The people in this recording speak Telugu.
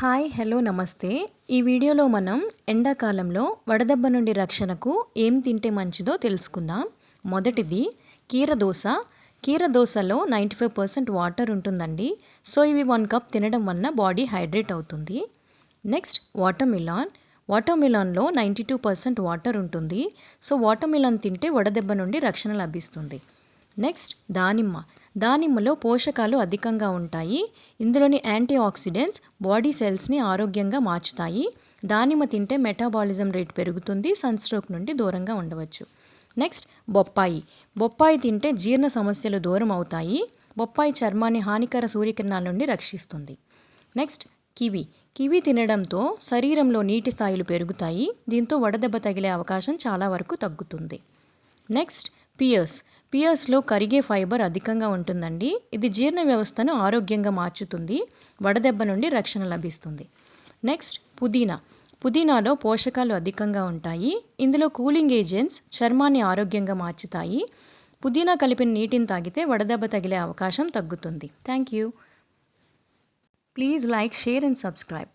హాయ్ హలో నమస్తే. ఈ వీడియోలో మనం ఎండాకాలంలో వడదెబ్బ నుండి రక్షణకు ఏం తింటే మంచిదో తెలుసుకుందాం. మొదటిది కీరదోస. కీరదోసలో 95% వాటర్ ఉంటుందండి. సో ఇవి 1 కప్ తినడం వలన బాడీ హైడ్రేట్ అవుతుంది. Next watermelon. వాటర్మిలాన్లో 92% వాటర్ ఉంటుంది. సో వాటర్మిలాన్ తింటే వడదెబ్బ నుండి రక్షణ లభిస్తుంది. నెక్స్ట్ దానిమ్మ. దానిమ్మలో పోషకాలు అధికంగా ఉంటాయి. ఇందులోని యాంటీ ఆక్సిడెంట్స్ బాడీ సెల్స్ని ఆరోగ్యంగా మార్చుతాయి. దానిమ్మ తింటే మెటాబాలిజం రేట్ పెరుగుతుంది. సన్స్ట్రోక్ నుండి దూరంగా ఉండవచ్చు. నెక్స్ట్ బొప్పాయి. బొప్పాయి తింటే జీర్ణ సమస్యలు దూరం అవుతాయి. బొప్పాయి చర్మాన్ని హానికర సూర్యకిరణాల నుండి రక్షిస్తుంది. Next kiwi. కివి తినడంతో శరీరంలో నీటి స్థాయిలు పెరుగుతాయి. దీంతో వడదెబ్బ తగిలే అవకాశం చాలా వరకు తగ్గుతుంది. Next Pierce. పియర్స్లో కరిగే ఫైబర్ అధికంగా ఉంటుందండి. ఇది జీర్ణ వ్యవస్థను ఆరోగ్యంగా మార్చుతుంది. వడదెబ్బ నుండి రక్షణ లభిస్తుంది. నెక్స్ట్ పుదీనా. పుదీనాలో పోషకాలు అధికంగా ఉంటాయి. ఇందులో కూలింగ్ ఏజెంట్స్ చర్మాన్ని ఆరోగ్యంగా మార్చుతాయి. పుదీనా కలిపిన నీటిని తాగితే వడదెబ్బ తగిలే అవకాశం తగ్గుతుంది. Thank you. Please like, share and subscribe.